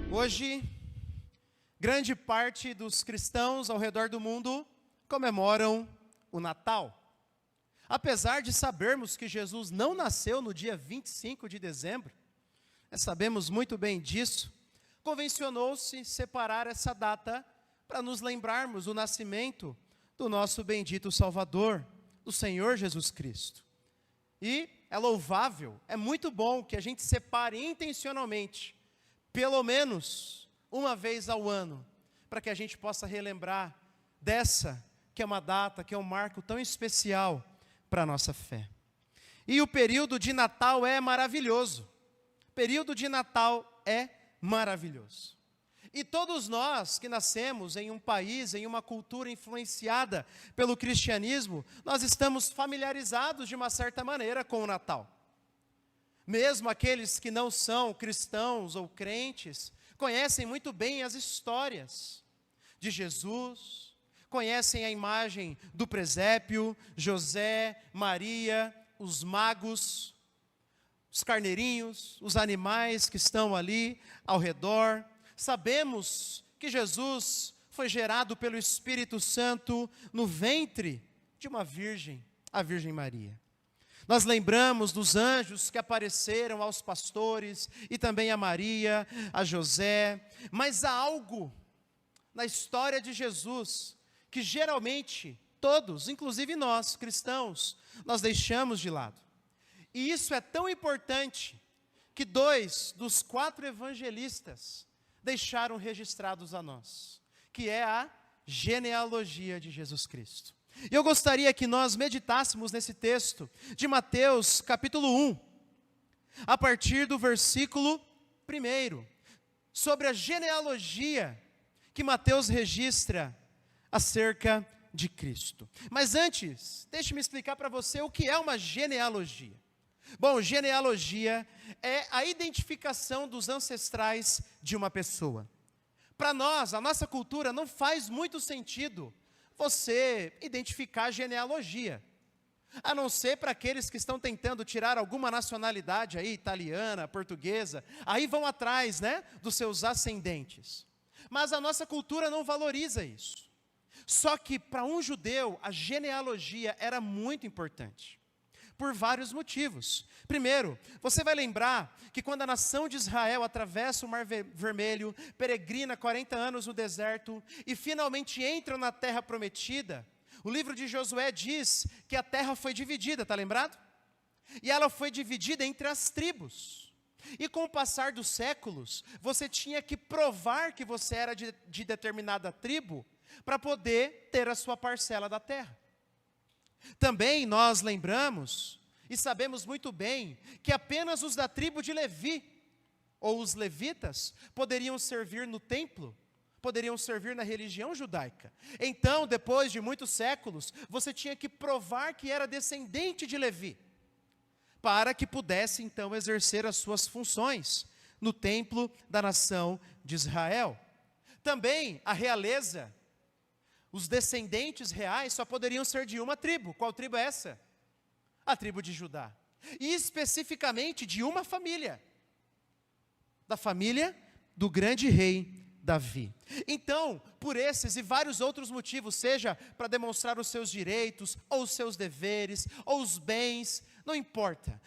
Hoje, grande parte dos cristãos ao redor do mundo comemoram o Natal. Apesar de sabermos que Jesus não nasceu no dia 25 de dezembro, sabemos muito bem disso, convencionou-se separar essa data para nos lembrarmos do nascimento do nosso bendito Salvador, do Senhor Jesus Cristo. E é louvável, é muito bom que a gente separe intencionalmente, pelo menos uma vez ao ano, para que a gente possa relembrar dessa, que é uma data, que é um marco tão especial para a nossa fé. E o período de Natal é maravilhoso. O período de Natal é maravilhoso. E todos nós que nascemos em um país, em uma cultura influenciada pelo cristianismo, nós estamos familiarizados de uma certa maneira com o Natal. Mesmo aqueles que não são cristãos ou crentes, conhecem muito bem as histórias de Jesus, conhecem a imagem do presépio, José, Maria, os magos, os carneirinhos, os animais que estão ali ao redor. Sabemos que Jesus foi gerado pelo Espírito Santo no ventre de uma virgem, a Virgem Maria. Nós lembramos dos anjos que apareceram aos pastores e também a Maria, a José, mas há algo na história de Jesus que geralmente todos, inclusive nós cristãos, nós deixamos de lado. E isso é tão importante que 2 dos 4 evangelistas deixaram registrados a nós, que é a genealogia de Jesus Cristo. E eu gostaria que nós meditássemos nesse texto de Mateus capítulo 1, a partir do versículo 1, sobre a genealogia que Mateus registra acerca de Cristo. Mas antes, deixe-me explicar para você o que é uma genealogia. Bom, genealogia é a identificação dos ancestrais de uma pessoa. Para nós, a nossa cultura não faz muito sentido você identificar a genealogia, a não ser para aqueles que estão tentando tirar alguma nacionalidade aí, italiana, portuguesa, aí vão atrás, dos seus ascendentes. Mas a nossa cultura não valoriza isso. Só que para um judeu, a genealogia era muito importante, por vários motivos. Primeiro, você vai lembrar que quando a nação de Israel atravessa o Mar Vermelho, peregrina 40 anos no deserto e finalmente entra na terra prometida, o livro de Josué diz que a terra foi dividida, está lembrado? E ela foi dividida entre as tribos. E com o passar dos séculos, você tinha que provar que você era de determinada tribo para poder ter a sua parcela da terra. Também nós lembramos e sabemos muito bem que apenas os da tribo de Levi, ou os levitas, poderiam servir no templo, poderiam servir na religião judaica. Então, depois de muitos séculos, você tinha que provar que era descendente de Levi, para que pudesse então exercer as suas funções no templo da nação de Israel. Também a realeza, os descendentes reais só poderiam ser de uma tribo. Qual tribo é essa? A tribo de Judá. E especificamente de uma família. Da família do grande rei Davi. Então, por esses e vários outros motivos, seja para demonstrar os seus direitos, ou os seus deveres, ou os bens, não importa.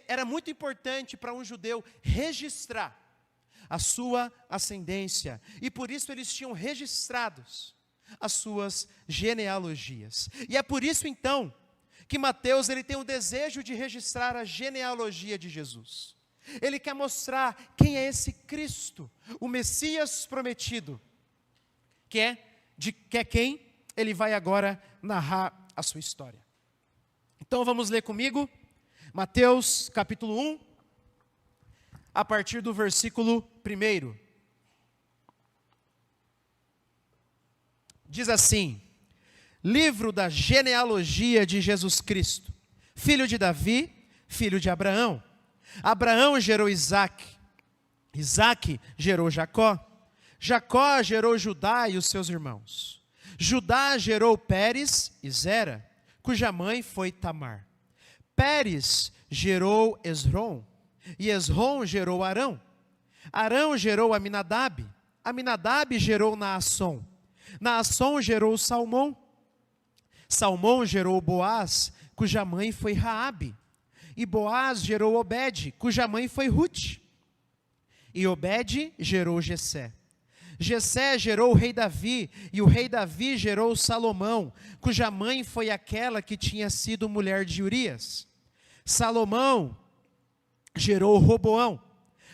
Era muito importante para um judeu registrar a sua ascendência. E por isso eles tinham registrados as suas genealogias. E é por isso então que Mateus ele tem o desejo de registrar a genealogia de Jesus. Ele quer mostrar quem é esse Cristo, o Messias prometido, que é quem ele vai agora narrar a sua história. Então vamos ler comigo Mateus capítulo 1, a partir do versículo 1. Diz assim: livro da genealogia de Jesus Cristo, filho de Davi, filho de Abraão. Abraão gerou Isaque, Isaque gerou Jacó, Jacó gerou Judá e os seus irmãos. Judá gerou Pérez e Zera, cuja mãe foi Tamar. Pérez gerou Esrom, e Esrom gerou Arão. Arão gerou Aminadab. Aminadab gerou Naasson. Naasson gerou Salmão. Salmão gerou Boaz, cuja mãe foi Raabe. E Boaz gerou Obed, cuja mãe foi Rute. E Obed gerou Jessé. Jessé gerou o rei Davi, e o rei Davi gerou Salomão, cuja mãe foi aquela que tinha sido mulher de Urias. Salomão gerou Roboão.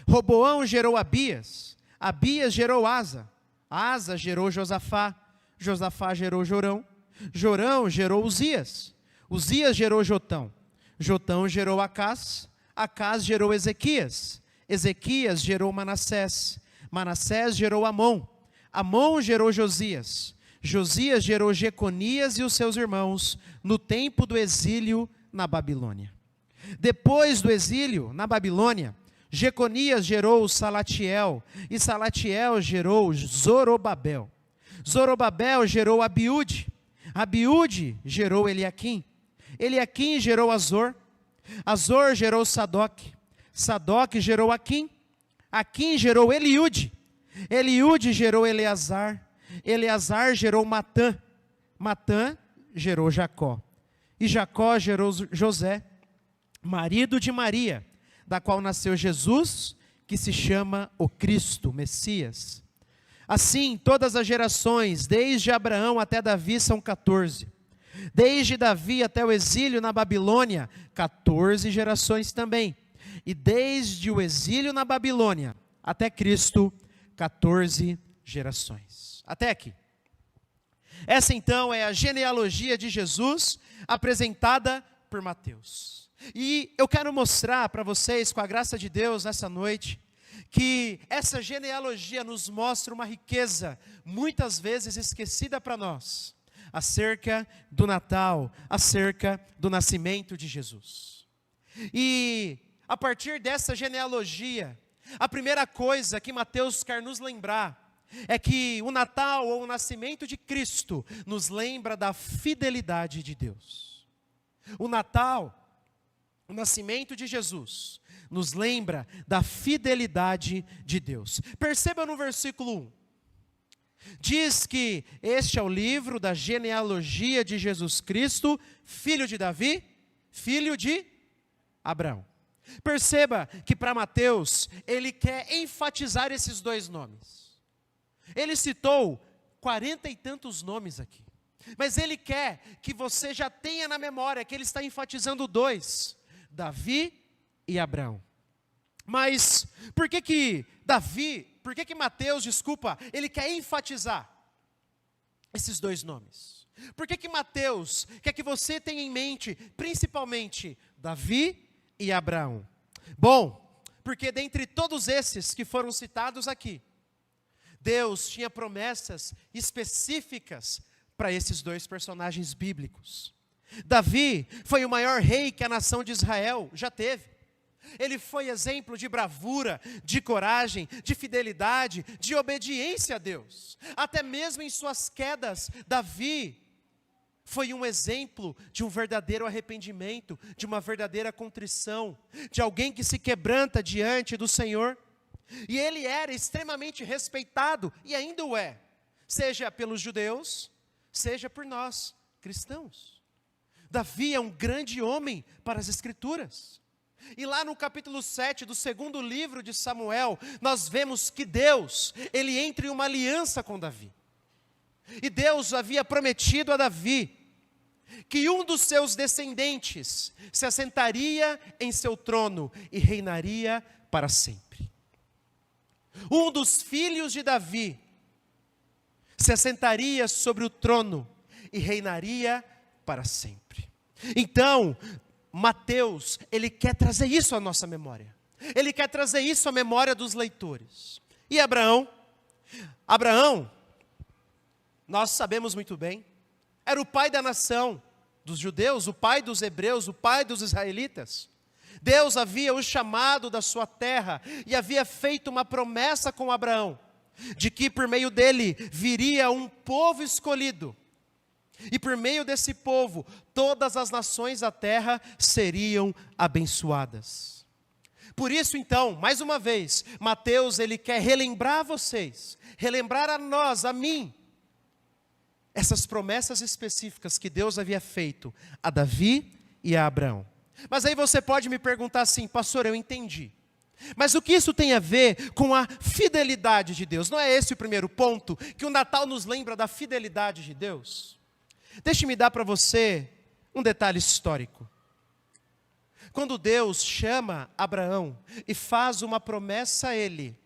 Roboão gerou Abias. Abias gerou Asa. Asa gerou Josafá. Josafá gerou Jorão. Jorão gerou Uzias. Uzias gerou Jotão. Jotão gerou Acás. Acás gerou Ezequias. Ezequias gerou Manassés. Manassés gerou Amon. Amon gerou Josias. Josias gerou Jeconias e os seus irmãos no tempo do exílio na Babilônia. Depois do exílio na Babilônia, Jeconias gerou Salatiel, e Salatiel gerou Zorobabel. Zorobabel gerou Abiúde. Abiúde gerou Eliaquim. Eliaquim gerou Azor. Azor gerou Sadoc. Sadoc gerou Aquim. Aquim gerou Eliúde. Eliúde gerou Eleazar. Eleazar gerou Matã. Matã gerou Jacó. E Jacó gerou José, marido de Maria, da qual nasceu Jesus, que se chama o Cristo, o Messias. Assim, todas as gerações, desde Abraão até Davi, são 14. Desde Davi até o exílio na Babilônia, 14 gerações também. E desde o exílio na Babilônia até Cristo, 14 gerações. Até aqui. Essa então é a genealogia de Jesus apresentada por Mateus. E eu quero mostrar para vocês, com a graça de Deus, nessa noite, que essa genealogia nos mostra uma riqueza, muitas vezes esquecida para nós, acerca do Natal, acerca do nascimento de Jesus. E a partir dessa genealogia, a primeira coisa que Mateus quer nos lembrar, é que o Natal ou o nascimento de Cristo nos lembra da fidelidade de Deus. O Natal, o nascimento de Jesus, nos lembra da fidelidade de Deus. Perceba no versículo 1. Diz que este é o livro da genealogia de Jesus Cristo, filho de Davi, filho de Abraão. Perceba que para Mateus, ele quer enfatizar esses dois nomes. Ele citou 40 e tantos nomes aqui. Mas ele quer que você já tenha na memória que ele está enfatizando dois: Davi e Abraão. Mas por que Mateus, ele quer enfatizar esses dois nomes? Por que Mateus quer que você tenha em mente, principalmente, Davi e Abraão? Bom, porque dentre todos esses que foram citados aqui, Deus tinha promessas específicas para esses dois personagens bíblicos. Davi foi o maior rei que a nação de Israel já teve. Ele foi exemplo de bravura, de coragem, de fidelidade, de obediência a Deus. Até mesmo em suas quedas, Davi foi um exemplo de um verdadeiro arrependimento, de uma verdadeira contrição, de alguém que se quebranta diante do Senhor. E ele era extremamente respeitado, e ainda o é, seja pelos judeus, seja por nós, cristãos. Davi é um grande homem para as Escrituras. E lá no capítulo 7 do segundo livro de Samuel, nós vemos que Deus, ele entra em uma aliança com Davi. E Deus havia prometido a Davi que um dos seus descendentes se assentaria em seu trono e reinaria para sempre. Um dos filhos de Davi se assentaria sobre o trono e reinaria para sempre. Então, Mateus, ele quer trazer isso à nossa memória. Ele quer trazer isso à memória dos leitores. E Abraão? Abraão, nós sabemos muito bem, era o pai da nação dos judeus, o pai dos hebreus, o pai dos israelitas. Deus havia o chamado da sua terra e havia feito uma promessa com Abraão, de que por meio dele viria um povo escolhido. E por meio desse povo, todas as nações da terra seriam abençoadas. Por isso, então, mais uma vez, Mateus, ele quer relembrar a vocês, relembrar a nós, a mim, essas promessas específicas que Deus havia feito a Davi e a Abraão. Mas aí você pode me perguntar assim: pastor, eu entendi. Mas o que isso tem a ver com a fidelidade de Deus? Não é esse o primeiro ponto, que o Natal nos lembra da fidelidade de Deus? Deixe-me dar para você um detalhe histórico. Quando Deus chama Abraão e faz uma promessa a ele,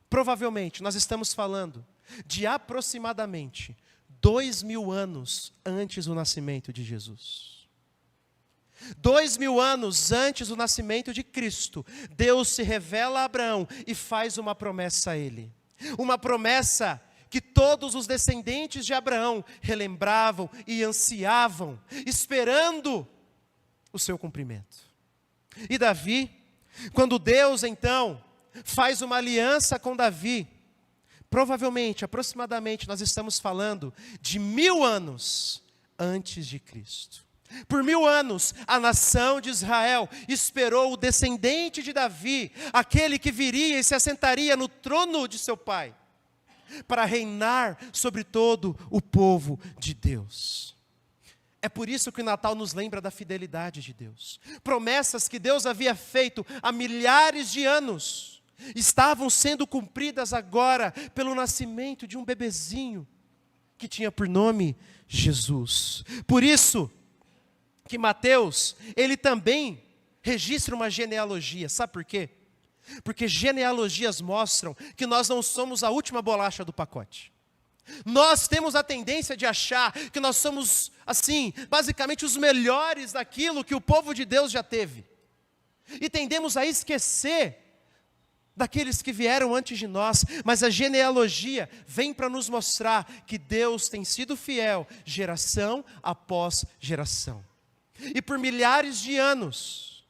provavelmente nós estamos falando de aproximadamente 2000 anos antes do nascimento de Jesus. 2000 anos antes do nascimento de Cristo, Deus se revela a Abraão e faz uma promessa a ele. Uma promessa que todos os descendentes de Abraão relembravam e ansiavam, esperando o seu cumprimento. E Davi, quando Deus então faz uma aliança com Davi, provavelmente, aproximadamente, nós estamos falando de 1000 anos antes de Cristo. Por 1000 anos, a nação de Israel esperou o descendente de Davi, aquele que viria e se assentaria no trono de seu pai, para reinar sobre todo o povo de Deus. É por isso que o Natal nos lembra da fidelidade de Deus. Promessas que Deus havia feito há milhares de anos, estavam sendo cumpridas agora pelo nascimento de um bebezinho, que tinha por nome Jesus. Por isso que Mateus, ele também registra uma genealogia. Sabe por quê? Porque genealogias mostram que nós não somos a última bolacha do pacote. Nós temos a tendência de achar que nós somos, assim, basicamente os melhores daquilo que o povo de Deus já teve. E tendemos a esquecer daqueles que vieram antes de nós, mas a genealogia vem para nos mostrar que Deus tem sido fiel geração após geração. E por milhares de anos,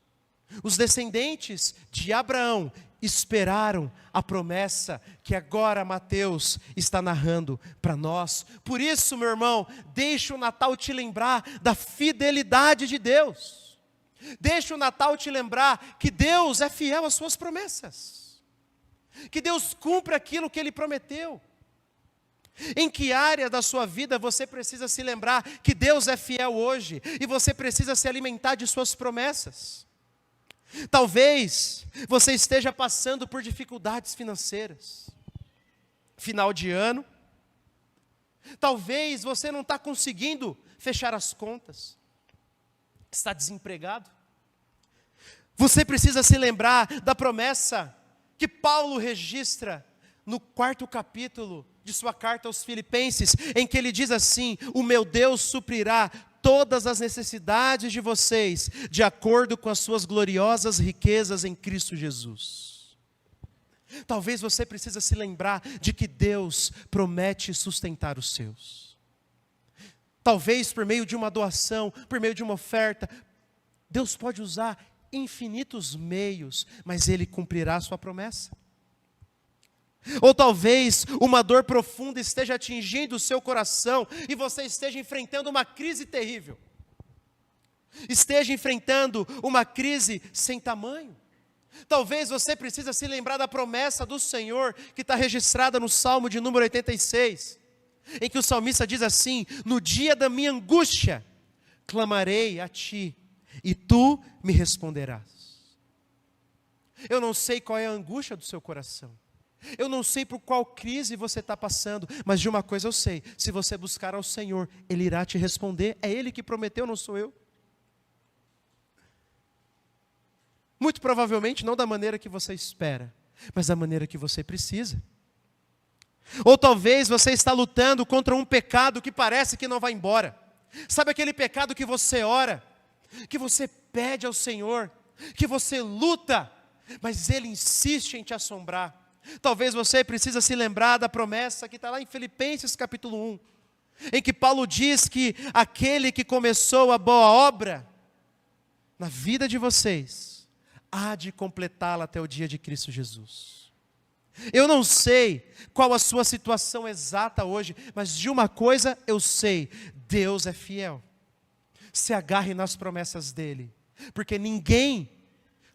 os descendentes de Abraão esperaram a promessa que agora Mateus está narrando para nós. Por isso, meu irmão, deixa o Natal te lembrar da fidelidade de Deus. Deixa o Natal te lembrar que Deus é fiel às suas promessas. Que Deus cumpre aquilo que Ele prometeu. Em que área da sua vida você precisa se lembrar que Deus é fiel hoje e você precisa se alimentar de suas promessas? Talvez você esteja passando por dificuldades financeiras, final de ano. Talvez você não está conseguindo fechar as contas, está desempregado. Você precisa se lembrar da promessa que Paulo registra no 4º capítulo de sua carta aos Filipenses, em que ele diz assim: o meu Deus suprirá todas as necessidades de vocês, de acordo com as suas gloriosas riquezas em Cristo Jesus. Talvez você precise se lembrar de que Deus promete sustentar os seus. Talvez por meio de uma doação, por meio de uma oferta, Deus pode usar infinitos meios, mas Ele cumprirá a sua promessa. Ou talvez uma dor profunda esteja atingindo o seu coração e você esteja enfrentando uma crise terrível. Esteja enfrentando uma crise sem tamanho. Talvez você precise se lembrar da promessa do Senhor que está registrada no Salmo de número 86, em que o salmista diz assim: no dia da minha angústia, clamarei a Ti e Tu me responderás. Eu não sei qual é a angústia do seu coração. Eu não sei por qual crise você está passando, mas de uma coisa eu sei: se você buscar ao Senhor, Ele irá te responder. É Ele que prometeu, não sou eu. Muito provavelmente não da maneira que você espera, mas da maneira que você precisa. Ou talvez você está lutando contra um pecado que parece que não vai embora. Sabe aquele pecado que você ora, que você pede ao Senhor, que você luta, mas Ele insiste em te assombrar. Talvez você precise se lembrar da promessa que está lá em Filipenses capítulo 1, em que Paulo diz que aquele que começou a boa obra na vida de vocês, há de completá-la até o dia de Cristo Jesus. Eu não sei qual a sua situação exata hoje, mas de uma coisa eu sei: Deus é fiel. Se agarre nas promessas dele, porque ninguém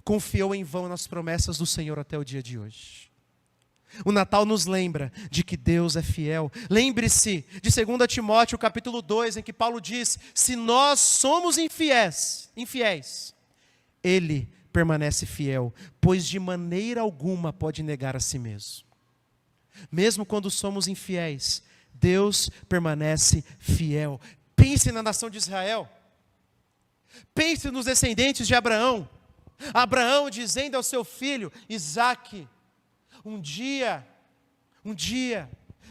confiou em vão nas promessas do Senhor até o dia de hoje. O Natal nos lembra de que Deus é fiel. Lembre-se de 2 Timóteo capítulo 2, em que Paulo diz: se nós somos infiéis, Ele permanece fiel, pois de maneira alguma pode negar a si mesmo. Mesmo quando somos infiéis, Deus permanece fiel. Pense na nação de Israel. Pense nos descendentes de Abraão. Abraão dizendo ao seu filho Isaque: um dia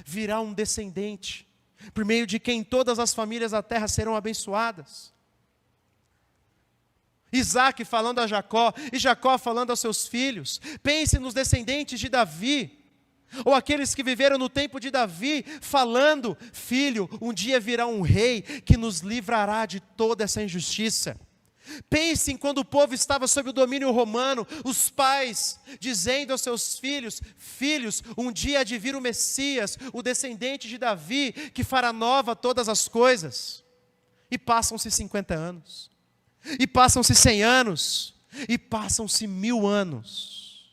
virá um descendente, por meio de quem todas as famílias da terra serão abençoadas. Isaque falando a Jacó, e Jacó falando aos seus filhos. Pense nos descendentes de Davi, ou aqueles que viveram no tempo de Davi, falando: filho, um dia virá um rei que nos livrará de toda essa injustiça. Pense em quando o povo estava sob o domínio romano, os pais dizendo aos seus filhos: filhos, um dia há de vir o Messias, o descendente de Davi, que fará nova todas as coisas. E passam-se 50 anos, e passam-se 100 anos, e passam-se 1000 anos.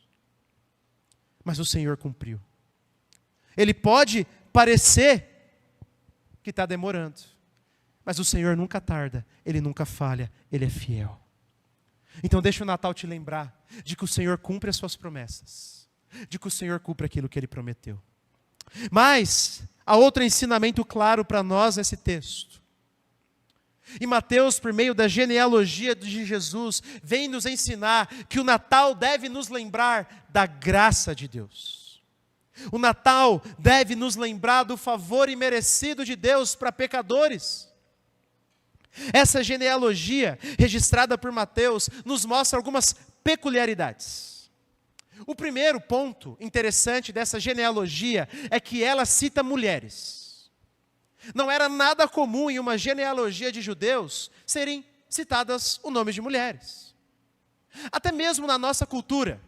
Mas o Senhor cumpriu. Ele pode parecer que está demorando, mas o Senhor nunca tarda, Ele nunca falha, Ele é fiel. Então deixa o Natal te lembrar de que o Senhor cumpre as suas promessas, de que o Senhor cumpre aquilo que Ele prometeu. Mas há outro ensinamento claro para nós nesse texto. E Mateus, por meio da genealogia de Jesus, vem nos ensinar que o Natal deve nos lembrar da graça de Deus. O Natal deve nos lembrar do favor imerecido de Deus para pecadores. Essa genealogia, registrada por Mateus, nos mostra algumas peculiaridades. O primeiro ponto interessante dessa genealogia é que ela cita mulheres. Não era nada comum em uma genealogia de judeus serem citadas o nome de mulheres. Até mesmo na nossa cultura.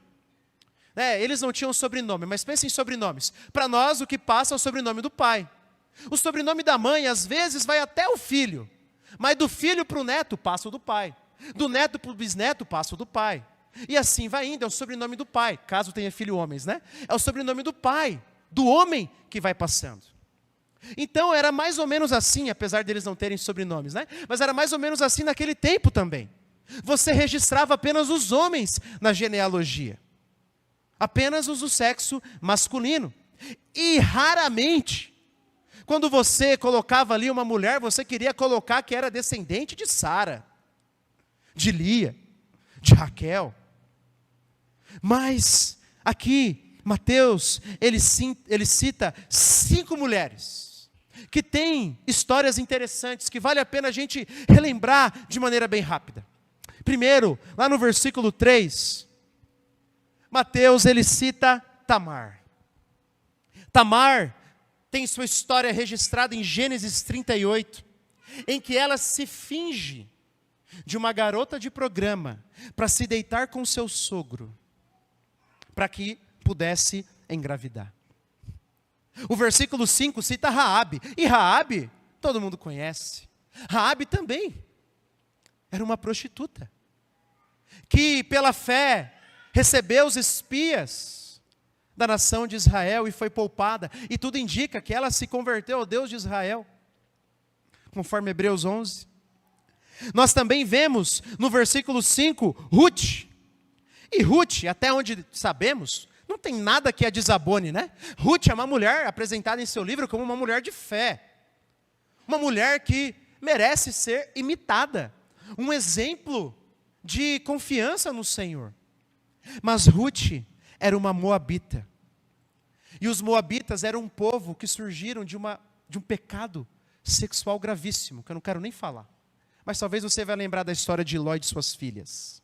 Eles não tinham sobrenome, mas pensem em sobrenomes. Para nós, o que passa é o sobrenome do pai. O sobrenome da mãe, às vezes, vai até o filho. Mas do filho para o neto, passa o do pai. Do neto para o bisneto, passa o do pai. E assim vai indo, é o sobrenome do pai, caso tenha filho homens, né? É o sobrenome do pai, do homem que vai passando. Então era mais ou menos assim, apesar deles não terem sobrenomes, né? Mas era mais ou menos assim naquele tempo também. Você registrava apenas os homens na genealogia. Apenas os do sexo masculino. E raramente, quando você colocava ali uma mulher, você queria colocar que era descendente de Sara, de Lia, de Raquel. Mas aqui, Mateus, ele cita 5 mulheres, que têm histórias interessantes, que vale a pena a gente relembrar de maneira bem rápida. Primeiro, lá no versículo 3, Mateus, ele cita Tamar. Tamar tem sua história registrada em Gênesis 38, em que ela se finge de uma garota de programa para se deitar com seu sogro, para que pudesse engravidar. O versículo 5 cita Raabe, e Raabe todo mundo conhece. Raabe também era uma prostituta, que pela fé recebeu os espias da nação de Israel e foi poupada. E tudo indica que ela se converteu ao Deus de Israel, conforme Hebreus 11. Nós também vemos no versículo 5, Ruth. E Ruth, até onde sabemos, não tem nada que a desabone, né? Ruth é uma mulher apresentada em seu livro como uma mulher de fé. Uma mulher que merece ser imitada. Um exemplo de confiança no Senhor. Mas Ruth era uma moabita. E os moabitas eram um povo que surgiram de um pecado sexual gravíssimo, que eu não quero nem falar. Mas talvez você vai lembrar da história de Ló e de suas filhas.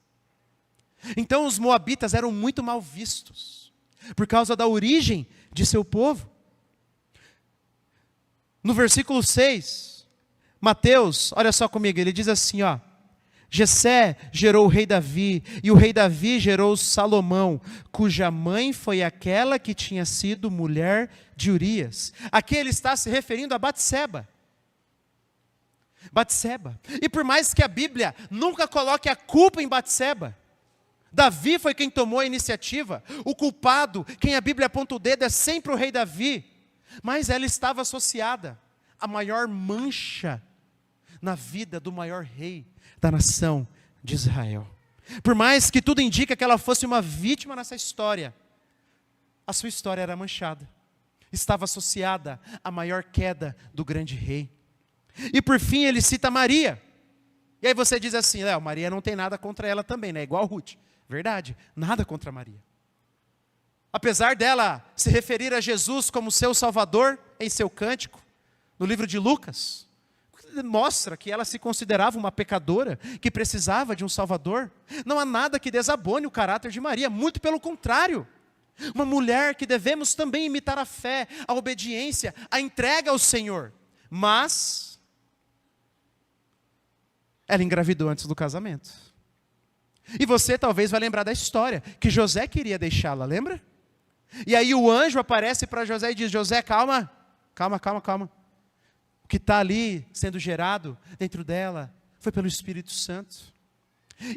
Então os moabitas eram muito mal vistos, por causa da origem de seu povo. No versículo 6, Mateus, olha só comigo, ele diz assim, Jessé gerou o rei Davi, e o rei Davi gerou Salomão, cuja mãe foi aquela que tinha sido mulher de Urias. Aqui ele está se referindo a Batseba. Batseba. E por mais que a Bíblia nunca coloque a culpa em Batseba, Davi foi quem tomou a iniciativa. O culpado, quem a Bíblia aponta o dedo, é sempre o rei Davi. Mas ela estava associada à maior mancha na vida do maior rei da nação de Israel. Por mais que tudo indica que ela fosse uma vítima nessa história, a sua história era manchada. Estava associada à maior queda do grande rei. E por fim ele cita Maria. E aí você diz assim, Léo, Maria não tem nada contra ela também, né? Igual Ruth. Verdade, nada contra Maria. Apesar dela se referir a Jesus como seu Salvador em seu cântico, no livro de Lucas, mostra que ela se considerava uma pecadora, que precisava de um Salvador. Não há nada que desabone o caráter de Maria, muito pelo contrário. Uma mulher que devemos também imitar a fé, a obediência, a entrega ao Senhor. Mas ela engravidou antes do casamento. E você talvez vai lembrar da história, que José queria deixá-la, lembra? E aí o anjo aparece para José e diz, José, calma. O que está ali sendo gerado dentro dela foi pelo Espírito Santo.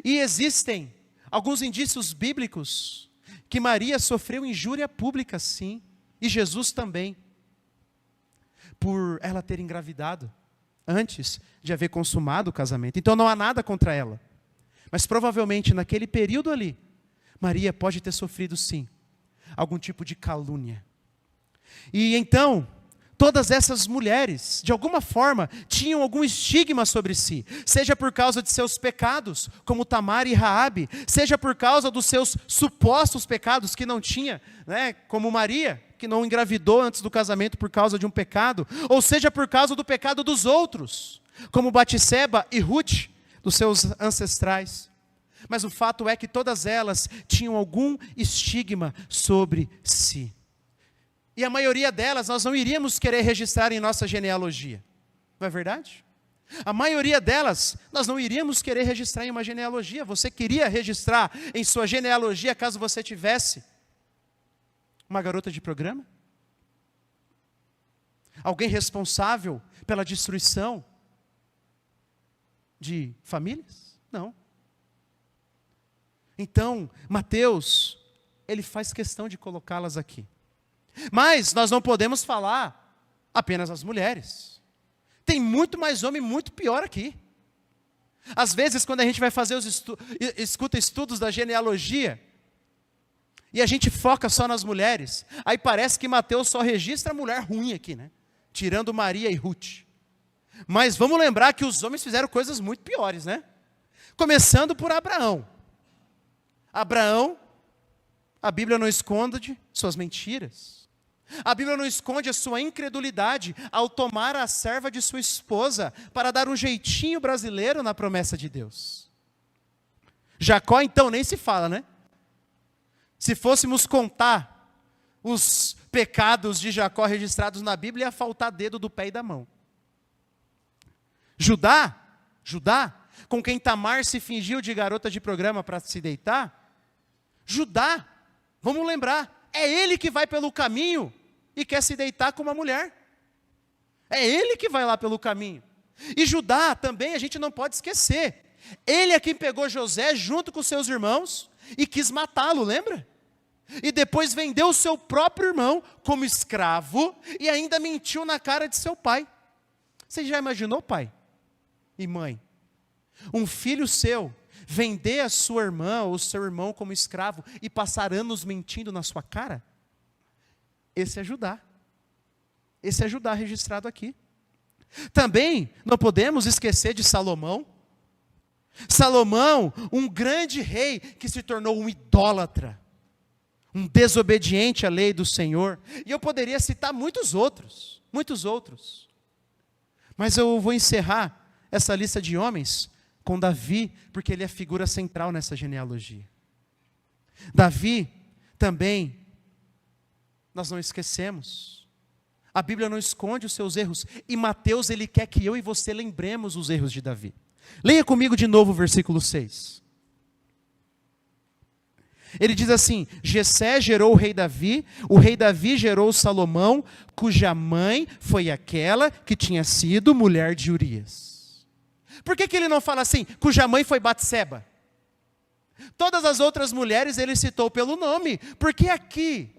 E existem alguns indícios bíblicos que Maria sofreu injúria pública, sim, e Jesus também, por ela ter engravidado antes de haver consumado o casamento. Então não há nada contra ela. Mas provavelmente naquele período ali, Maria pode ter sofrido sim, algum tipo de calúnia. E então, todas essas mulheres, de alguma forma, tinham algum estigma sobre si. Seja por causa de seus pecados, como Tamar e Raabe. Seja por causa dos seus supostos pecados que não tinha, né, como Maria, que não engravidou antes do casamento por causa de um pecado. Ou seja por causa do pecado dos outros, como Batseba e Ruth, dos seus ancestrais. Mas o fato é que todas elas tinham algum estigma sobre si. E a maioria delas nós não iríamos querer registrar em nossa genealogia. Não é verdade? A maioria delas nós não iríamos querer registrar em uma genealogia. Você queria registrar em sua genealogia caso você tivesse uma garota de programa? Alguém responsável pela destruição de famílias? Não. Então, Mateus, ele faz questão de colocá-las aqui. Mas nós não podemos falar apenas as mulheres. Tem muito mais homem muito pior aqui. Às vezes, quando a gente vai fazer escuta estudos da genealogia, e a gente foca só nas mulheres, aí parece que Mateus só registra mulher ruim aqui, né? Tirando Maria e Ruth. Mas vamos lembrar que os homens fizeram coisas muito piores, né? Começando por Abraão. Abraão, a Bíblia não esconde suas mentiras. A Bíblia não esconde a sua incredulidade ao tomar a serva de sua esposa para dar um jeitinho brasileiro na promessa de Deus. Jacó, então, nem se fala, né? Se fôssemos contar os pecados de Jacó registrados na Bíblia, ia faltar dedo do pé e da mão. Judá, com quem Tamar se fingiu de garota de programa para se deitar, Judá, vamos lembrar, é ele que vai pelo caminho e quer se deitar com uma mulher. É ele que vai lá pelo caminho. E Judá também a gente não pode esquecer. Ele é quem pegou José junto com seus irmãos e quis matá-lo, lembra? E depois vendeu o seu próprio irmão como escravo e ainda mentiu na cara de seu pai. Você já imaginou, pai e mãe? Um filho seu vender a sua irmã ou seu irmão como escravo e passar anos mentindo na sua cara? Esse é Judá. Esse é Judá registrado aqui. Também não podemos esquecer de Salomão. Salomão, um grande rei que se tornou um idólatra, um desobediente à lei do Senhor. E eu poderia citar muitos outros. Mas eu vou encerrar essa lista de homens com Davi, porque ele é a figura central nessa genealogia. Davi também, nós não esquecemos. A Bíblia não esconde os seus erros. E Mateus, ele quer que eu e você lembremos os erros de Davi. Leia comigo de novo o versículo 6. Ele diz assim: Jessé gerou o rei Davi gerou Salomão, cuja mãe foi aquela que tinha sido mulher de Urias. Por que ele não fala assim, cuja mãe foi Batseba? Todas as outras mulheres ele citou pelo nome, porque aqui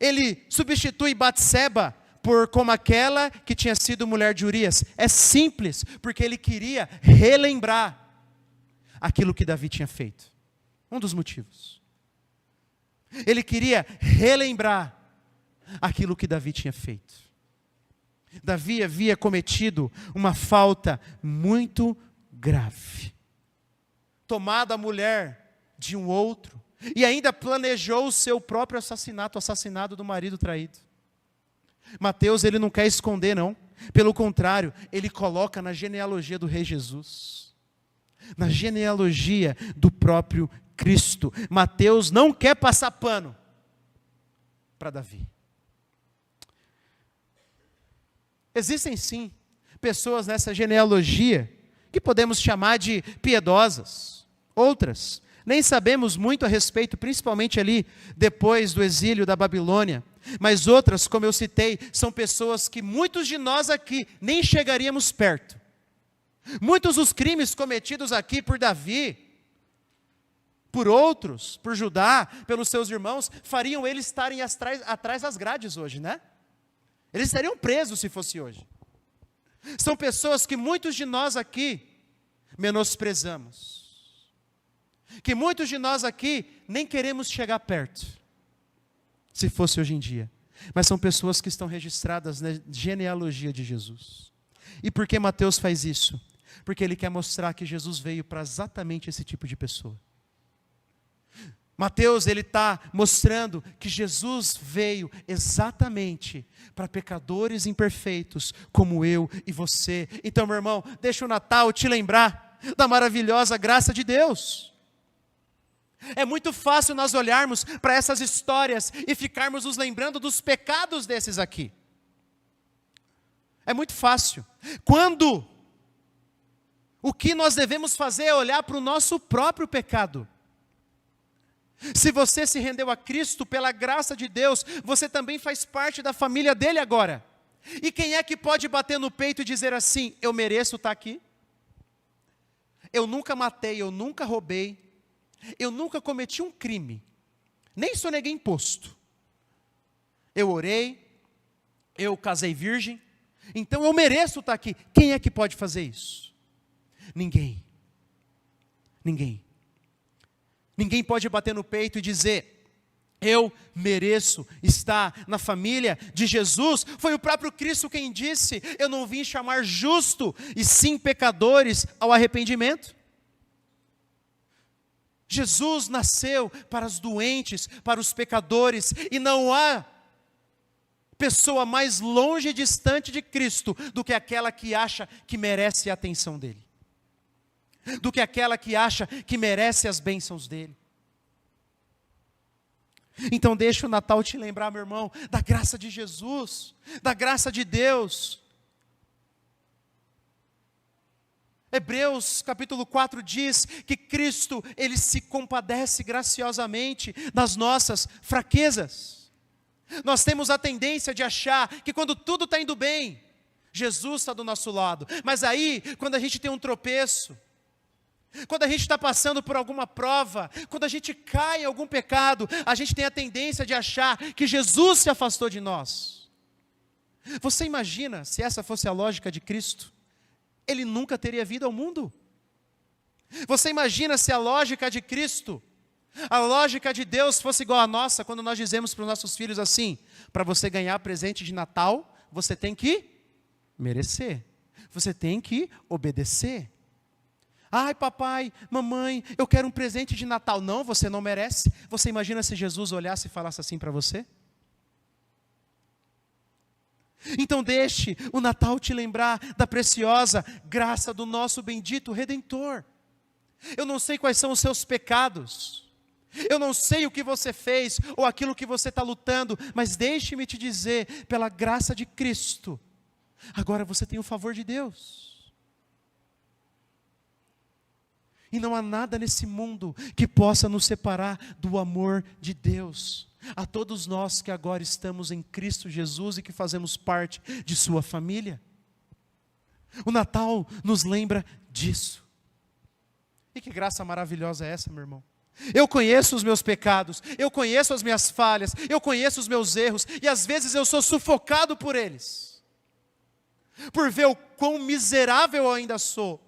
ele substitui Batseba por como aquela que tinha sido mulher de Urias? É simples, porque ele queria relembrar aquilo que Davi tinha feito. Um dos motivos. Ele queria relembrar aquilo que Davi tinha feito. Davi havia cometido uma falta muito grave. Tomado a mulher de um outro, e ainda planejou o seu próprio assassinato, o assassinato do marido traído. Mateus, ele não quer esconder, não. Pelo contrário, ele coloca na genealogia do rei Jesus. Na genealogia do próprio Cristo. Mateus não quer passar pano para Davi. Existem sim pessoas nessa genealogia que podemos chamar de piedosas. Outras, nem sabemos muito a respeito, principalmente ali depois do exílio da Babilônia. Mas outras, como eu citei, são pessoas que muitos de nós aqui nem chegaríamos perto. Muitos dos crimes cometidos aqui por Davi, por outros, por Judá, pelos seus irmãos, fariam eles estarem atrás das grades hoje, né? Eles estariam presos se fosse hoje. São pessoas que muitos de nós aqui menosprezamos. Que muitos de nós aqui nem queremos chegar perto, se fosse hoje em dia. Mas são pessoas que estão registradas na genealogia de Jesus. E por que Mateus faz isso? Porque ele quer mostrar que Jesus veio para exatamente esse tipo de pessoa. Mateus, ele está mostrando que Jesus veio exatamente para pecadores imperfeitos, como eu e você. Então, meu irmão, deixa o Natal te lembrar da maravilhosa graça de Deus. É muito fácil nós olharmos para essas histórias e ficarmos nos lembrando dos pecados desses aqui. É muito fácil. Quando o que nós devemos fazer é olhar para o nosso próprio pecado. Se você se rendeu a Cristo pela graça de Deus, você também faz parte da família dele agora. E quem é que pode bater no peito e dizer assim, eu mereço estar aqui? Eu nunca matei, eu nunca roubei, eu nunca cometi um crime, nem soneguei imposto. Eu orei, eu casei virgem, então eu mereço estar aqui. Quem é que pode fazer isso? Ninguém. Ninguém. Ninguém pode bater no peito e dizer, eu mereço estar na família de Jesus. Foi o próprio Cristo quem disse, eu não vim chamar justo, e sim pecadores ao arrependimento. Jesus nasceu para os doentes, para os pecadores, e não há pessoa mais longe e distante de Cristo do que aquela que acha que merece a atenção dele. Do que aquela que acha que merece as bênçãos dele. Então deixa o Natal te lembrar, meu irmão, da graça de Jesus, da graça de Deus. Hebreus capítulo 4 diz que Cristo, ele se compadece graciosamente das nossas fraquezas. Nós temos a tendência de achar que quando tudo está indo bem, Jesus está do nosso lado. Mas aí, quando a gente tem um tropeço, quando a gente está passando por alguma prova, quando a gente cai em algum pecado, a gente tem a tendência de achar que Jesus se afastou de nós. Você imagina se essa fosse a lógica de Cristo? Ele nunca teria vindo ao mundo. Você imagina se a lógica de Cristo, a lógica de Deus fosse igual à nossa, quando nós dizemos para os nossos filhos assim, para você ganhar presente de Natal, você tem que merecer, você tem que obedecer. Ai, papai, mamãe, eu quero um presente de Natal. Não, você não merece. Você imagina se Jesus olhasse e falasse assim para você? Então deixe o Natal te lembrar da preciosa graça do nosso bendito Redentor. Eu não sei quais são os seus pecados. Eu não sei o que você fez ou aquilo que você está lutando. Mas deixe-me te dizer, pela graça de Cristo, agora você tem o favor de Deus. E não há nada nesse mundo que possa nos separar do amor de Deus. A todos nós que agora estamos em Cristo Jesus e que fazemos parte de sua família. O Natal nos lembra disso. E que graça maravilhosa é essa, meu irmão? Eu conheço os meus pecados, eu conheço as minhas falhas, eu conheço os meus erros, e às vezes eu sou sufocado por eles, por ver o quão miserável eu ainda sou.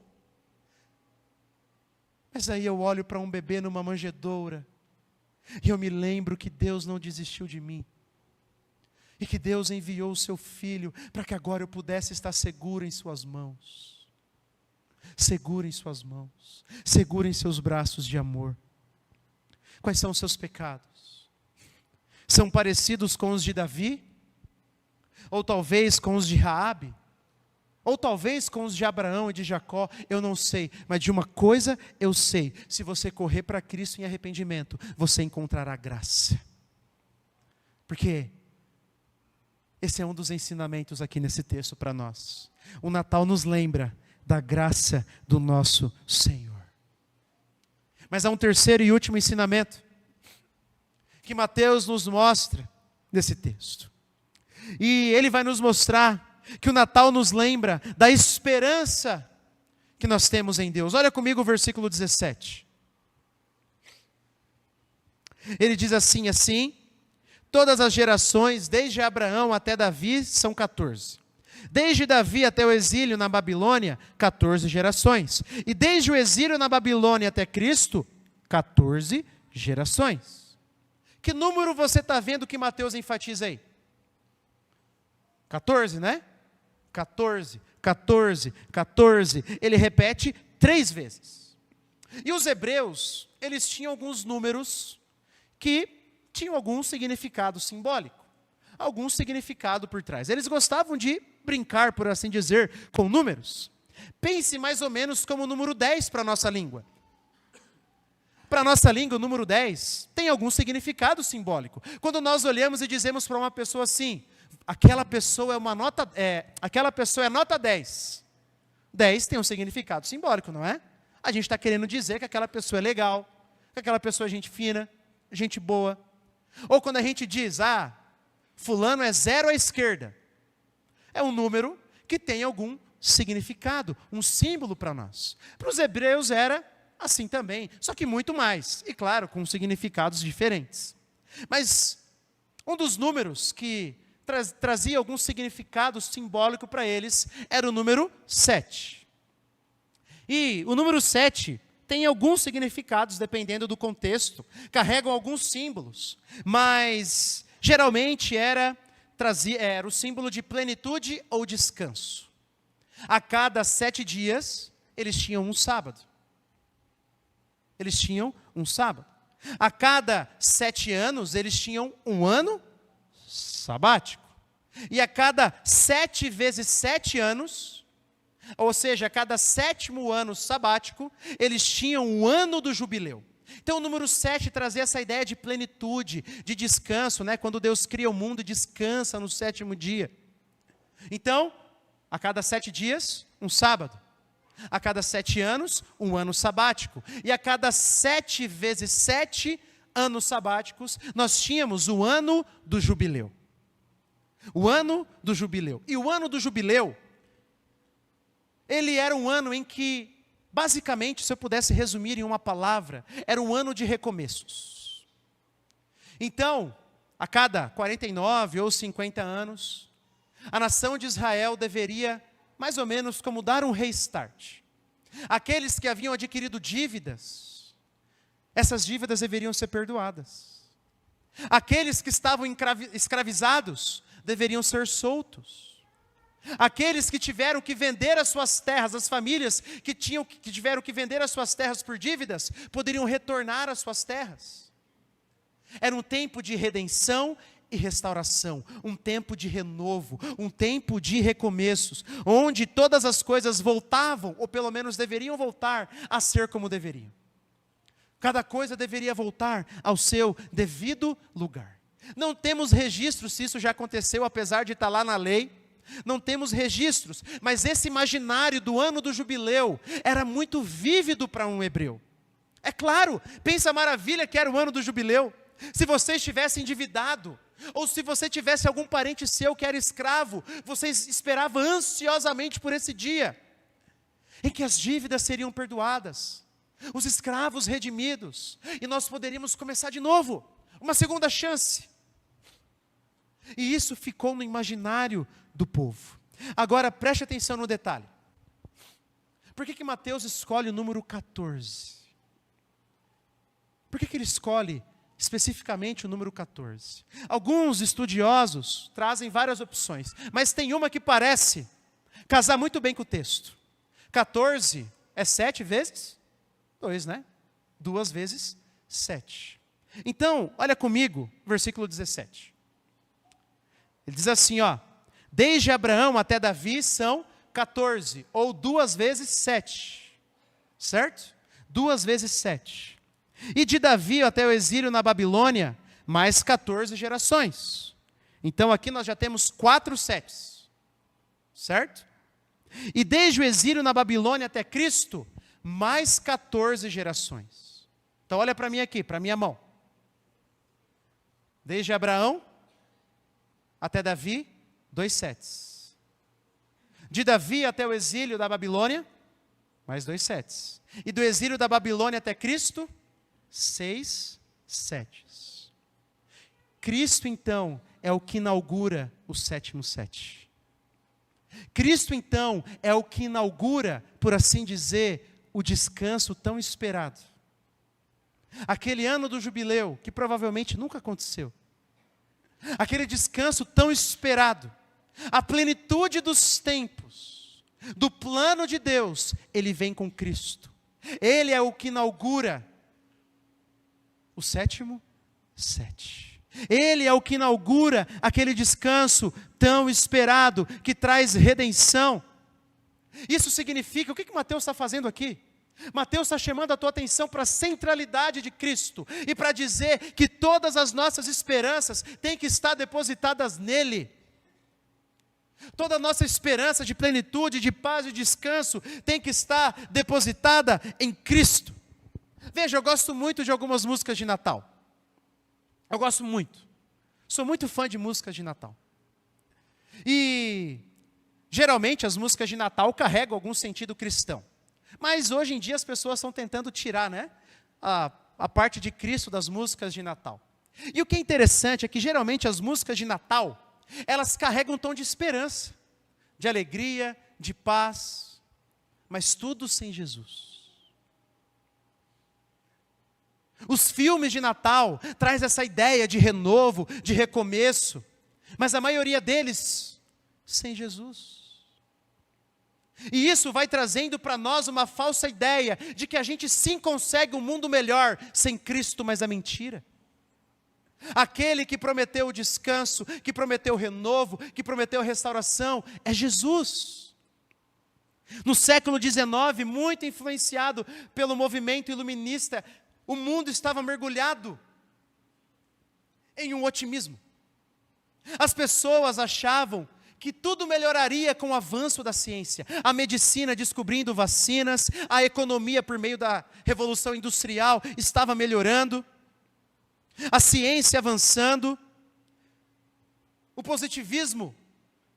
Mas aí eu olho para um bebê numa manjedoura, e eu me lembro que Deus não desistiu de mim, e que Deus enviou o seu Filho, para que agora eu pudesse estar seguro em suas mãos. Seguro em suas mãos, seguro em seus braços de amor. Quais são os seus pecados? São parecidos com os de Davi? Ou talvez com os de Raabe? Ou talvez com os de Abraão e de Jacó? Eu não sei, mas de uma coisa eu sei: se você correr para Cristo em arrependimento, você encontrará graça. Porque esse é um dos ensinamentos aqui nesse texto para nós. O Natal nos lembra da graça do nosso Senhor. Mas há um terceiro e último ensinamento que Mateus nos mostra nesse texto. E ele vai nos mostrar que o Natal nos lembra da esperança que nós temos em Deus. Olha comigo o versículo 17. Ele diz assim: todas as gerações, desde Abraão até Davi, são 14. Desde Davi até o exílio na Babilônia, 14 gerações. E desde o exílio na Babilônia até Cristo, 14 gerações. Que número você está vendo que Mateus enfatiza aí? 14, né? 14, 14, 14. Ele repete 3 vezes. E os hebreus, eles tinham alguns números que tinham algum significado simbólico. Algum significado por trás. Eles gostavam de brincar, por assim dizer, com números. Pense mais ou menos como o número 10 para a nossa língua. Para a nossa língua, o número 10 tem algum significado simbólico. Quando nós olhamos e dizemos para uma pessoa assim: aquela pessoa é nota 10. 10 tem um significado simbólico, não é? A gente está querendo dizer que aquela pessoa é legal, que aquela pessoa é gente fina, gente boa. Ou quando a gente diz: fulano é 0 à esquerda. É um número que tem algum significado, um símbolo para nós. Para os hebreus era assim também, só que muito mais. E claro, com significados diferentes. Mas um dos números que trazia algum significado simbólico para eles era o número 7. E o número 7 tem alguns significados, dependendo do contexto, carregam alguns símbolos, mas geralmente era o símbolo de plenitude ou descanso. A cada 7 dias, eles tinham um sábado. A cada 7 anos, eles tinham um ano sabático. E a cada 7 vezes 7 anos, ou seja, a cada 7º ano sabático, eles tinham o ano do jubileu. Então o número 7 trazia essa ideia de plenitude, de descanso, né? Quando Deus cria o mundo e descansa no 7º dia. Então, a cada 7 dias, um sábado. A cada 7 anos, um ano sabático. E a cada 7 vezes 7 anos sabáticos, nós tínhamos o ano do jubileu. O ano do jubileu. E o ano do jubileu, ele era um ano em que, basicamente, se eu pudesse resumir em uma palavra, era um ano de recomeços. Então, a cada 49 ou 50 anos, a nação de Israel deveria, mais ou menos, como dar um restart. Aqueles que haviam adquirido dívidas, essas dívidas deveriam ser perdoadas. Aqueles que estavam escravizados deveriam ser soltos. Aqueles que tiveram que vender as suas terras, as famílias que tiveram que vender as suas terras por dívidas, poderiam retornar às suas terras. Era um tempo de redenção e restauração, um tempo de renovo, um tempo de recomeços, onde todas as coisas voltavam, ou pelo menos deveriam voltar a ser como deveriam. Cada coisa deveria voltar ao seu devido lugar. Não temos registro se isso já aconteceu, apesar de estar lá na lei. não temos registros, mas esse imaginário do ano do jubileu era muito vívido para um hebreu. É claro, pensa a maravilha que era o ano do jubileu. Se você estivesse endividado, ou se você tivesse algum parente seu que era escravo, você esperava ansiosamente por esse dia, em que as dívidas seriam perdoadas, os escravos redimidos, e nós poderíamos começar de novo, uma segunda chance. E isso ficou no imaginário do povo. Agora preste atenção no detalhe. Por que Mateus escolhe o número 14? Por que ele escolhe especificamente o número 14? Alguns estudiosos trazem várias opções, mas tem uma que parece casar muito bem com o texto. 14 é 7 vezes 2, né? 2 vezes 7. Então, olha comigo, versículo 17. Ele diz assim, ó: desde Abraão até Davi são 14, ou 2 vezes 7. Certo? 2 vezes 7. E de Davi até o exílio na Babilônia, mais 14 gerações. Então aqui nós já temos 4 setes. Certo? E desde o exílio na Babilônia até Cristo, mais 14 gerações. Então olha para mim aqui, para a minha mão. Desde Abraão até Davi, 2 setes. De Davi até o exílio da Babilônia, mais 2 setes. E do exílio da Babilônia até Cristo, 6 setes. Cristo, então, é o que inaugura o 7º sete. Cristo, então, é o que inaugura, por assim dizer, o descanso tão esperado. Aquele ano do jubileu, que provavelmente nunca aconteceu. Aquele descanso tão esperado. A plenitude dos tempos, do plano de Deus, ele vem com Cristo. Ele é o que inaugura o 7º sete. Ele é o que inaugura aquele descanso tão esperado, que traz redenção. Isso significa, o que Mateus está fazendo aqui? Mateus está chamando a tua atenção para a centralidade de Cristo, e para dizer que todas as nossas esperanças têm que estar depositadas nele. Toda a nossa esperança de plenitude, de paz e descanso tem que estar depositada em Cristo. Veja, eu gosto muito de algumas músicas de Natal. Eu gosto muito. Sou muito fã de músicas de Natal. E geralmente as músicas de Natal carregam algum sentido cristão. Mas hoje em dia as pessoas estão tentando tirar, né, a parte de Cristo das músicas de Natal. E o que é interessante é que geralmente as músicas de Natal, elas carregam um tom de esperança, de alegria, de paz, mas tudo sem Jesus. Os filmes de Natal traz essa ideia de renovo, de recomeço, mas a maioria deles sem Jesus. E isso vai trazendo para nós uma falsa ideia de que a gente sim consegue um mundo melhor sem Cristo, mas é mentira. Aquele que prometeu o descanso, que prometeu o renovo, que prometeu a restauração, é Jesus. No século XIX, muito influenciado pelo movimento iluminista, o mundo estava mergulhado em um otimismo. As pessoas achavam que tudo melhoraria com o avanço da ciência. A medicina descobrindo vacinas, a economia por meio da Revolução Industrial estava melhorando, a ciência avançando. O positivismo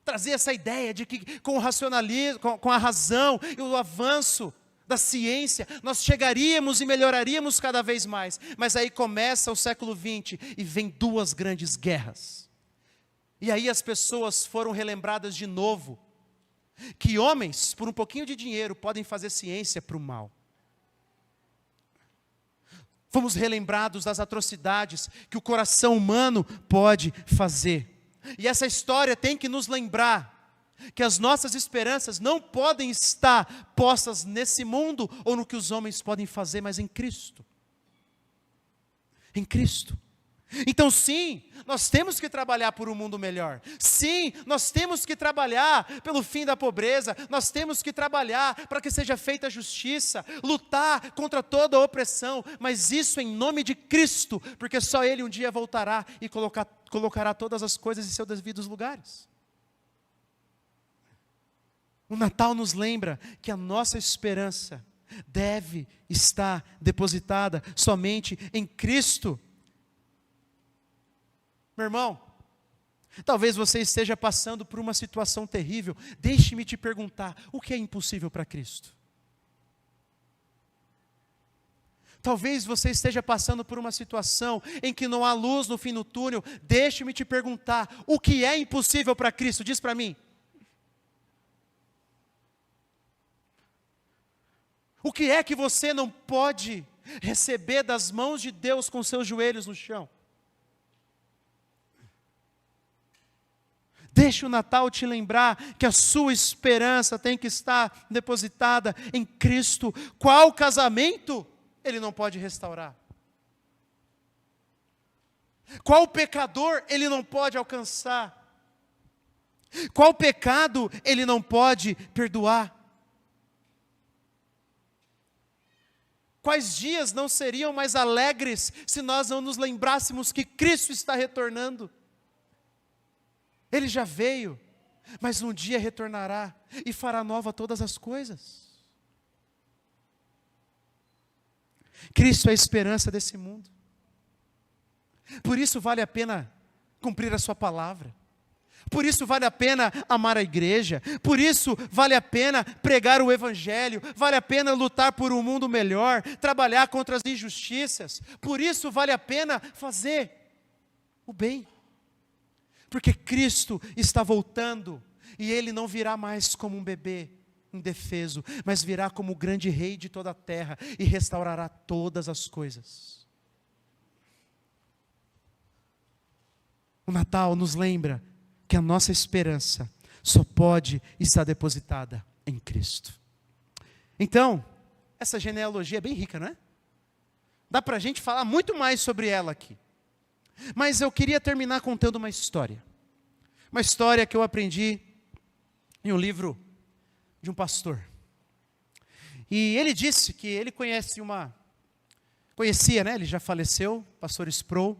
trazia essa ideia de que com o racionalismo, com a razão e o avanço da ciência, nós chegaríamos e melhoraríamos cada vez mais. Mas aí começa o século XX e vem 2 grandes guerras. E aí as pessoas foram relembradas de novo que homens, por um pouquinho de dinheiro, podem fazer ciência para o mal. Fomos relembrados das atrocidades que o coração humano pode fazer. E essa história tem que nos lembrar que as nossas esperanças não podem estar postas nesse mundo ou no que os homens podem fazer, mas em Cristo. Em Cristo. Então sim, nós temos que trabalhar por um mundo melhor. Sim, nós temos que trabalhar pelo fim da pobreza. Nós temos que trabalhar para que seja feita a justiça. Lutar contra toda a opressão. Mas isso em nome de Cristo. Porque só Ele um dia voltará e colocará todas as coisas em seus devidos lugares. O Natal nos lembra que a nossa esperança deve estar depositada somente em Cristo. Meu irmão, talvez você esteja passando por uma situação terrível. Deixe-me te perguntar, o que é impossível para Cristo? Talvez você esteja passando por uma situação em que não há luz no fim do túnel. Deixe-me te perguntar, o que é impossível para Cristo? Diz para mim. O que é que você não pode receber das mãos de Deus com seus joelhos no chão? Deixe o Natal te lembrar que a sua esperança tem que estar depositada em Cristo. Qual casamento Ele não pode restaurar? Qual pecador Ele não pode alcançar? Qual pecado Ele não pode perdoar? Quais dias não seriam mais alegres se nós não nos lembrássemos que Cristo está retornando? Ele já veio, mas um dia retornará e fará nova todas as coisas. Cristo é a esperança desse mundo. Por isso vale a pena cumprir a sua palavra. Por isso vale a pena amar a igreja. Por isso vale a pena pregar o evangelho. Vale a pena lutar por um mundo melhor, trabalhar contra as injustiças. Por isso vale a pena fazer o bem. Porque Cristo está voltando e Ele não virá mais como um bebê indefeso, mas virá como o grande rei de toda a terra e restaurará todas as coisas. O Natal nos lembra que a nossa esperança só pode estar depositada em Cristo. Então, essa genealogia é bem rica, não é? Dá para a gente falar muito mais sobre ela aqui. Mas eu queria terminar contando uma história. Uma história que eu aprendi em um livro de um pastor. E ele disse que ele conhecia, né? Ele já faleceu, pastor Sproul.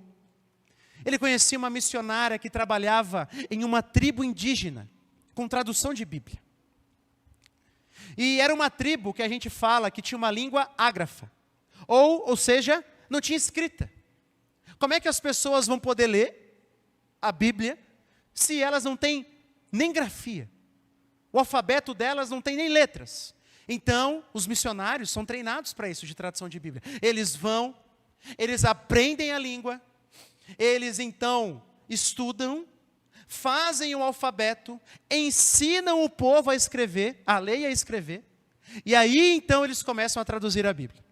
Ele conhecia uma missionária que trabalhava em uma tribo indígena, com tradução de Bíblia. E era uma tribo que a gente fala que tinha uma língua ágrafa. Ou seja, não tinha escrita. Como é que as pessoas vão poder ler a Bíblia se elas não têm nem grafia? O alfabeto delas não tem nem letras. Então, os missionários são treinados para isso, de tradução de Bíblia. Eles vão, eles aprendem a língua, eles então estudam, fazem o alfabeto, ensinam o povo a escrever, a ler e a escrever, e aí então eles começam a traduzir a Bíblia.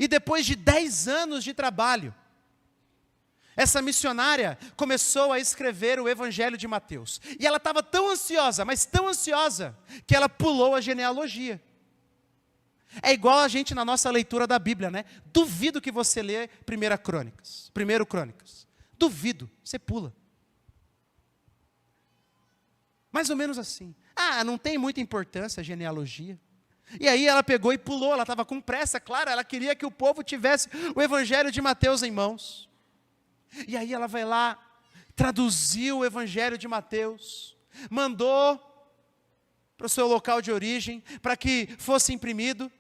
E depois de 10 anos de trabalho, essa missionária começou a escrever o Evangelho de Mateus. E ela estava tão ansiosa, mas tão ansiosa, que ela pulou a genealogia. É igual a gente na nossa leitura da Bíblia, né? Duvido que você lê 1 Crônicas. Duvido, você pula. Mais ou menos assim. Ah, não tem muita importância a genealogia. E aí ela pegou e pulou, ela estava com pressa, claro, ela queria que o povo tivesse o Evangelho de Mateus em mãos. E aí ela vai lá, traduziu o Evangelho de Mateus, mandou para o seu local de origem, para que fosse imprimido,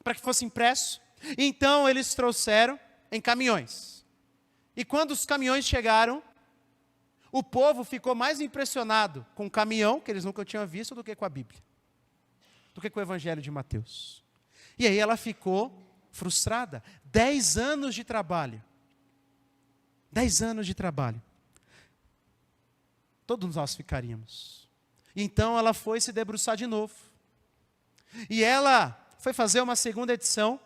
para que fosse impresso. Então eles trouxeram em caminhões. E quando os caminhões chegaram, o povo ficou mais impressionado com o caminhão, que eles nunca tinham visto, do que com a Bíblia, do que com o Evangelho de Mateus. E aí ela ficou frustrada. 10 anos de trabalho. 10 anos de trabalho. Todos nós ficaríamos. Então ela foi se debruçar de novo. E ela foi fazer uma segunda edição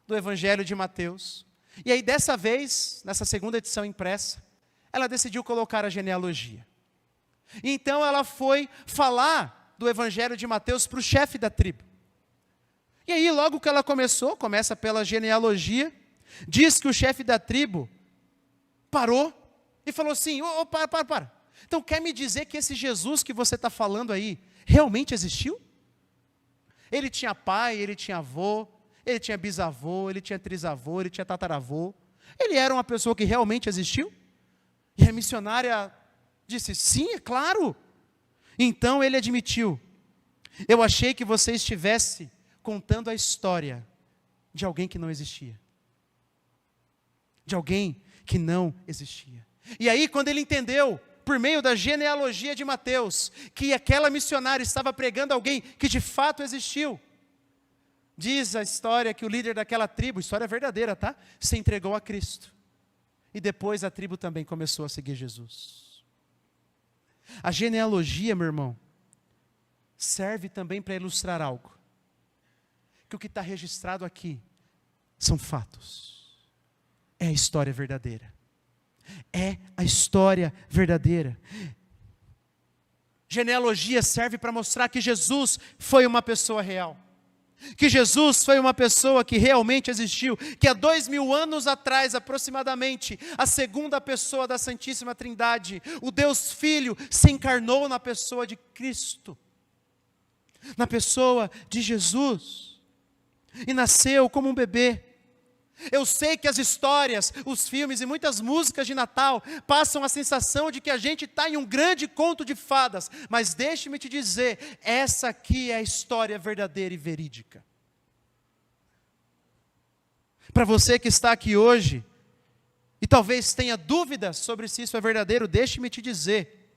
do Evangelho de Mateus. E aí dessa vez, nessa segunda edição impressa, ela decidiu colocar a genealogia. E então ela foi falar do Evangelho de Mateus para o chefe da tribo. E aí logo que ela começa pela genealogia, diz que o chefe da tribo parou e falou assim, para. Então quer me dizer que esse Jesus que você está falando aí, realmente existiu? Ele tinha pai, ele tinha avô, ele tinha bisavô, ele tinha trisavô, ele tinha tataravô. Ele era uma pessoa que realmente existiu? E a missionária disse, sim, é claro. Então ele admitiu: eu achei que você estivesse contando a história de alguém que não existia. De alguém que não existia. E aí, quando ele entendeu, por meio da genealogia de Mateus, que aquela missionária estava pregando alguém que de fato existiu, diz a história que o líder daquela tribo, história verdadeira, tá? Se entregou a Cristo. E depois a tribo também começou a seguir Jesus. A genealogia, meu irmão, serve também para ilustrar algo. Que o que está registrado aqui são fatos. É a história verdadeira. É a história verdadeira. Genealogia serve para mostrar que Jesus foi uma pessoa real. Que Jesus foi uma pessoa que realmente existiu. Que há 2000 anos atrás, aproximadamente, a segunda pessoa da Santíssima Trindade, o Deus Filho, se encarnou na pessoa de Cristo. Na pessoa de Jesus. E nasceu como um bebê. Eu sei que as histórias, os filmes e muitas músicas de Natal passam a sensação de que a gente está em um grande conto de fadas. Mas deixe-me te dizer, essa aqui é a história verdadeira e verídica. Para você que está aqui hoje, e talvez tenha dúvidas sobre se isso é verdadeiro, deixe-me te dizer,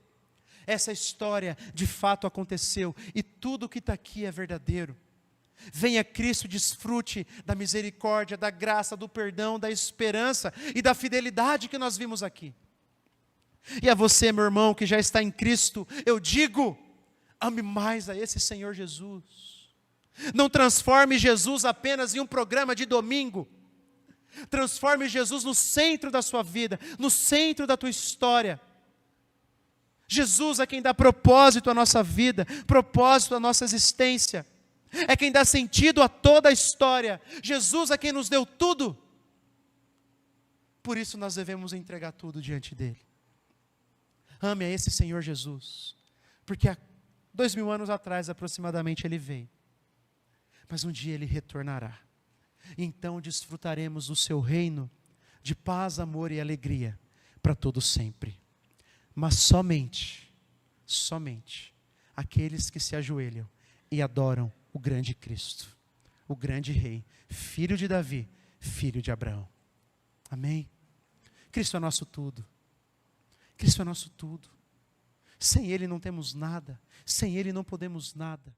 essa história de fato aconteceu, e tudo que está aqui é verdadeiro. Venha Cristo, desfrute da misericórdia, da graça, do perdão, da esperança e da fidelidade que nós vimos aqui. E a você, meu irmão, que já está em Cristo, eu digo, ame mais a esse Senhor Jesus. Não transforme Jesus apenas em um programa de domingo. Transforme Jesus no centro da sua vida, no centro da tua história. Jesus é quem dá propósito à nossa vida, propósito à nossa existência. É quem dá sentido a toda a história. Jesus é quem nos deu tudo. Por isso nós devemos entregar tudo diante dele. Ame a esse Senhor Jesus. Porque há 2000 anos atrás aproximadamente ele veio. Mas um dia ele retornará. Então desfrutaremos do seu reino de paz, amor e alegria para todo sempre. Mas somente aqueles que se ajoelham e adoram o grande Cristo, o grande Rei, filho de Davi, filho de Abraão. Amém? Cristo é nosso tudo. Cristo é nosso tudo. Sem Ele não temos nada. Sem Ele não podemos nada.